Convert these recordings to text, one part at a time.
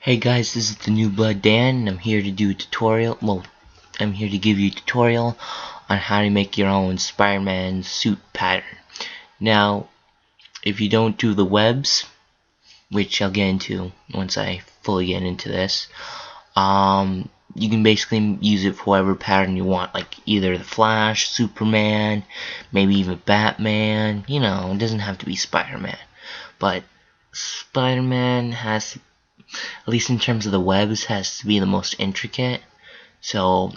Hey guys, this is the New Blood Dan, and I'm here to do a tutorial. Well, I'm here to give you a tutorial on how to make your own Spider-Man suit pattern. Now, if you don't do the webs, which I'll get into once I fully get into this, you can basically use it for whatever pattern you want, like either the Flash, Superman, maybe even Batman. You know, it doesn't have to be Spider-Man, but Spider-Man has, at least in terms of the webs, has to be the most intricate. So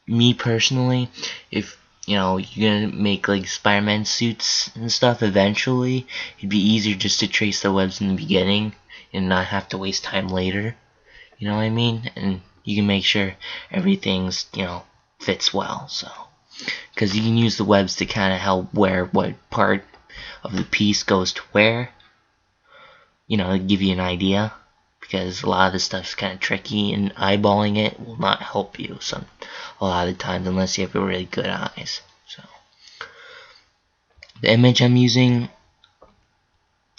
me personally, if you're gonna make like Spider-Man suits and stuff eventually, it'd be easier just to trace the webs in the beginning and not have to waste time later. You know what I mean? And you can make sure everything's fits well. So because you can use the webs to kind of help where what part of the piece goes to where, to give you an idea, because a lot of this stuff's kind of tricky and eyeballing it will not help you a lot of the times unless you have really good eyes. So the image I'm using,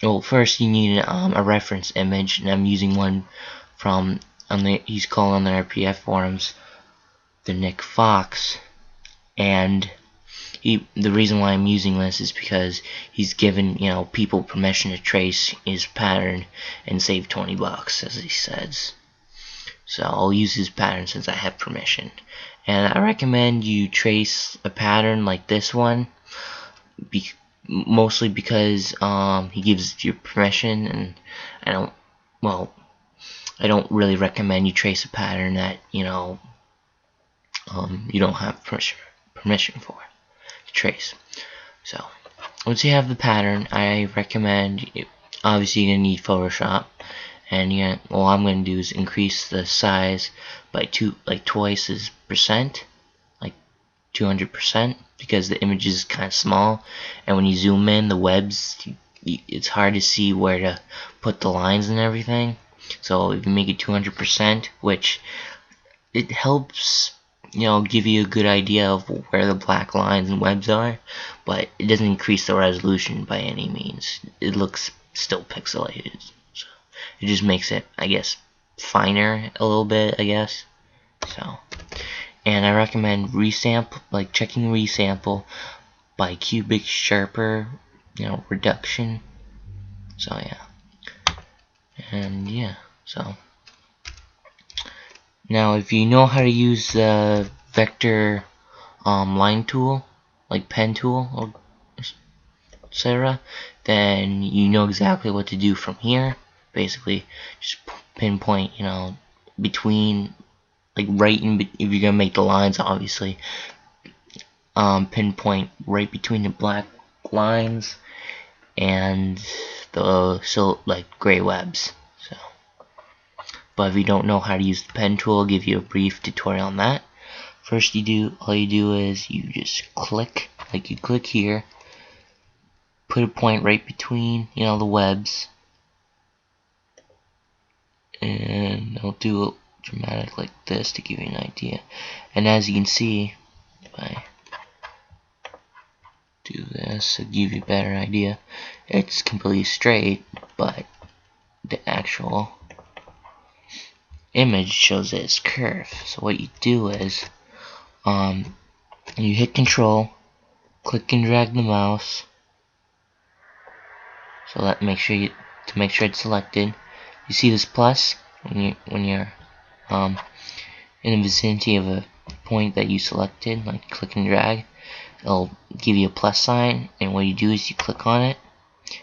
well, first you need a reference image, and I'm using one from he's called on the RPF forums the Nick Fox, and the reason why I'm using this is because he's given people permission to trace his pattern and save 20 bucks, as he says. So I'll use his pattern since I have permission, and I recommend you trace a pattern like this one, mostly because he gives you permission, and I don't really recommend you trace a pattern that you don't have permission for to trace. So once you have the pattern, I recommend obviously you're gonna need Photoshop, and all I'm gonna do is increase the size by twice as percent, like 200%, because the image is kind of small, and when you zoom in the webs, it's hard to see where to put the lines and everything. So if you make it 200%, which it helps give you a good idea of where the black lines and webs are, but it doesn't increase the resolution by any means. It looks still pixelated, so it just makes it, I guess, finer a little bit, I guess. So, and I recommend checking resample by cubic sharper, reduction. So yeah, and yeah, so. Now, if you know how to use the vector line tool, like pen tool, or etc., then you know exactly what to do from here. Basically, just pinpoint, between, like right in, if you're gonna make the lines, obviously, pinpoint right between the black lines and the gray webs. So. But if you don't know how to use the pen tool, I'll give you a brief tutorial on that. First, all you do is you just click, like you click here, put a point right between, the webs, and I'll do it dramatic like this to give you an idea. And as you can see, if I do this to give you a better idea, it's completely straight, but the actual image shows that it's curved. So what you do is you hit Control, click and drag the mouse, so that make sure it's selected. You see this plus when you're in the vicinity of a point that you selected, like click and drag, it'll give you a plus sign, and what you do is you click on it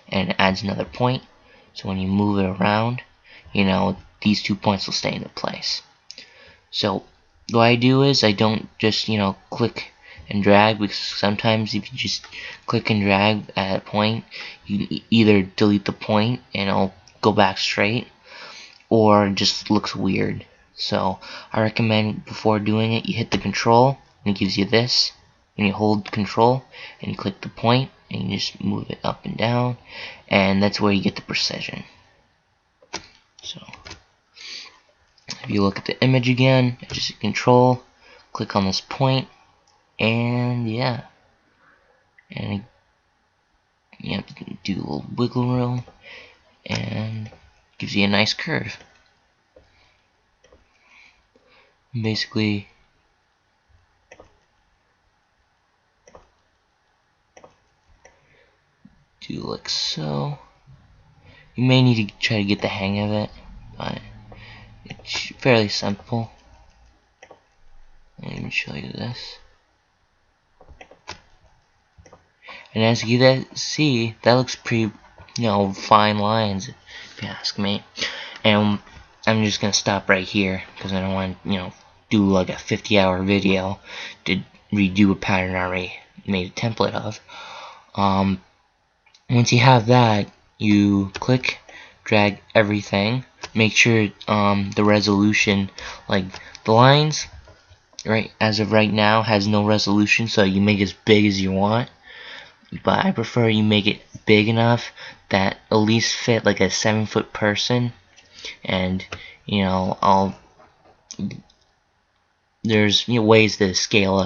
and it adds another point. So when you move it around, these 2 points will stay into place. So what I do is I don't just click and drag, because sometimes if you just click and drag at a point, you either delete the point and it'll go back straight, or it just looks weird. So I recommend before doing it, you hit the Control and it gives you this, and you hold Control and you click the point and you just move it up and down, and that's where you get the precision. So if you look at the image again, just hit Control, click on this point, and yeah, and you have to do a little wiggle room, and gives you a nice curve. Basically, do like so. You may need to try to get the hang of it, but it's fairly simple. Let me show you this. And as you see, that looks pretty, fine lines, if you ask me. And I'm just gonna stop right here because I don't want to, do like a 50-hour video to redo a pattern I already made a template of. Once you have that, you click, drag everything. Make sure the resolution, like the lines, right as of right now, has no resolution, so you make it as big as you want. But I prefer you make it big enough that at least fit like a 7-foot person. And there's ways to scale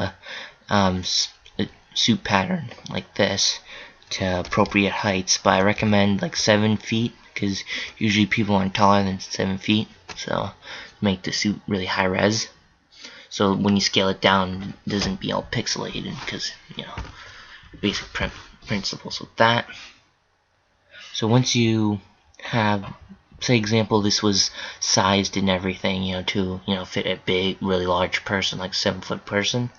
a suit pattern like this to appropriate heights, but I recommend like 7 feet because usually people aren't taller than 7 feet, so make the suit really high res. So when you scale it down, it doesn't be all pixelated because basic principles with that. So once you have, say example, this was sized and everything, to fit a big, really large person, like 7-foot person.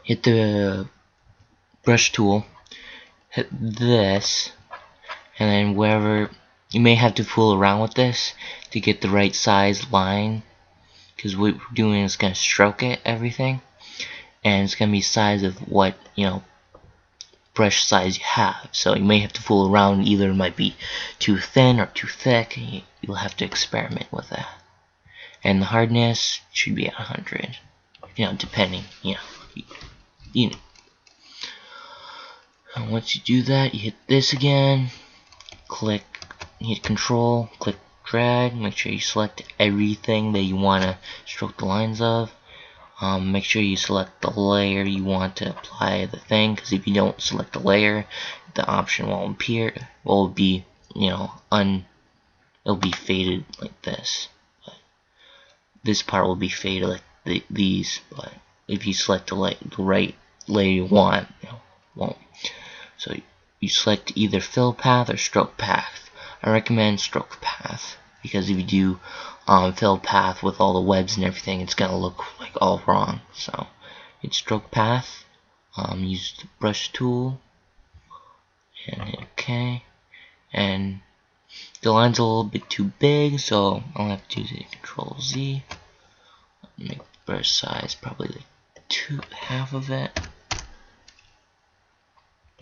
Hit the brush tool, hit this, and then wherever you may have to fool around with this to get the right size line, because what we're doing is gonna stroke it everything, and it's gonna be size of what brush size you have. So you may have to fool around, either it might be too thin or too thick, and you'll have to experiment with that. And the hardness should be at 100, depending, And once you do that, you hit this again, click, hit control, click drag, make sure you select everything that you want to stroke the lines of. Make sure you select the layer you want to apply the thing, because if you don't select the layer, the option won't appear. Will be, it'll be faded like this. But this part will be faded like these. But if you select the right layer you want, it won't. So you select either fill path or stroke path. I recommend stroke path because if you do fill path with all the webs and everything, it's gonna look like all wrong. So hit stroke path, use the brush tool, and hit OK. And the line's a little bit too big, so I'll have to do Control Z. Make the brush size probably like half of it.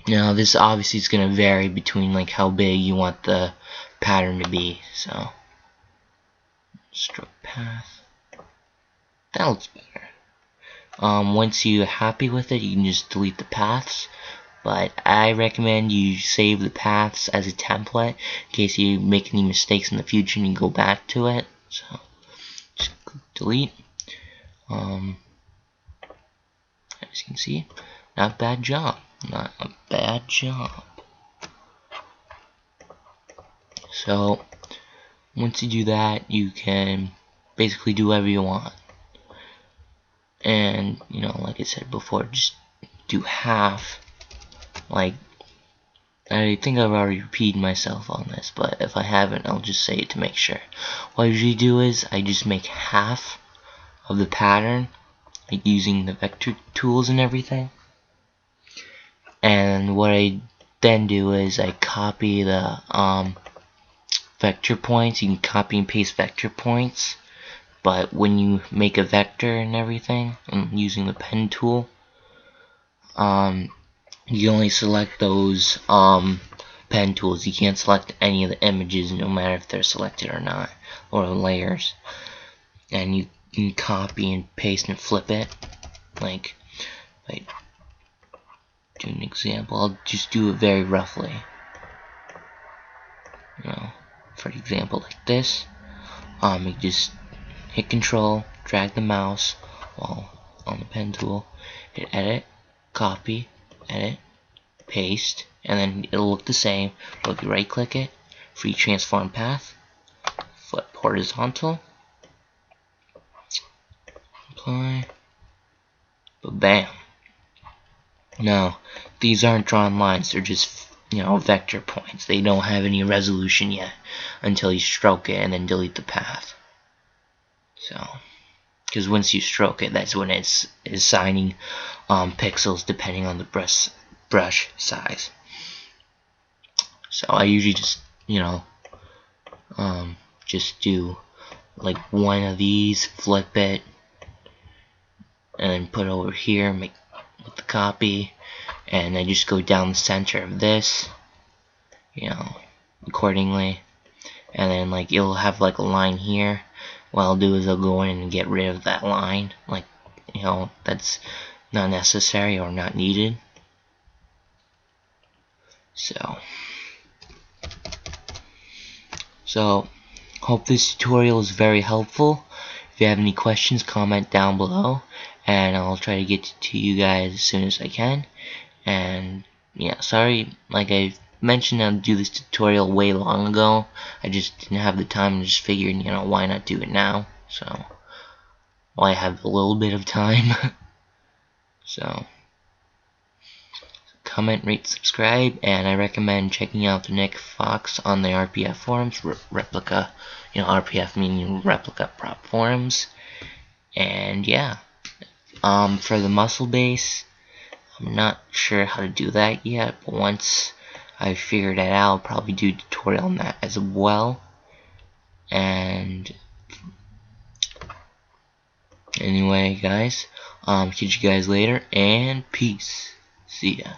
Now this obviously is going to vary between like how big you want the pattern to be. So stroke path, that looks better. Once you're happy with it, you can just delete the paths, but I recommend you save the paths as a template in case you make any mistakes in the future and you go back to it. So just click delete. As you can see, not a bad job. Not a bad job. So once you do that, you can basically do whatever you want. And like I said before, just do half. Like, I think I've already repeated myself on this, but if I haven't, I'll just say it to make sure. What I usually do is I just make half of the pattern, like using the vector tools and everything. And what I then do is I copy the vector points. You can copy and paste vector points, but when you make a vector and everything, and using the pen tool, you only select those pen tools. You can't select any of the images, no matter if they're selected or not, or layers. And you can copy and paste and flip it. Like, if I do an example, I'll just do it very roughly. For example, like this. You just hit Control, drag the mouse while on the pen tool, hit Edit, copy, edit, paste, and then it'll look the same. But if you right click it, free transform path, flip horizontal, apply, but bam. Now, these aren't drawn lines, they're just, vector points. They don't have any resolution yet until you stroke it and then delete the path. So, because once you stroke it, that's when it's assigning pixels depending on the brush size. So I usually just, just do like one of these, flip it, and then put it over here, make with the copy, and I just go down the center of this, accordingly, and then like it'll have like a line here. What I'll do is I'll go in and get rid of that line, like, that's not necessary or not needed. So hope this tutorial is very helpful. If you have any questions, comment down below, and I'll try to get to you guys as soon as I can. And yeah, sorry, like I mentioned, I'd do this tutorial way long ago. I just didn't have the time and just figured, why not do it now? So, well, I have a little bit of time. So, comment, rate, subscribe, and I recommend checking out the Nick Fox on the RPF forums, replica, RPF meaning replica prop forums. And yeah, for the muscle base, I'm not sure how to do that yet, but once I figure that out, I'll probably do a tutorial on that as well. And anyway, guys, catch you guys later, and peace. See ya.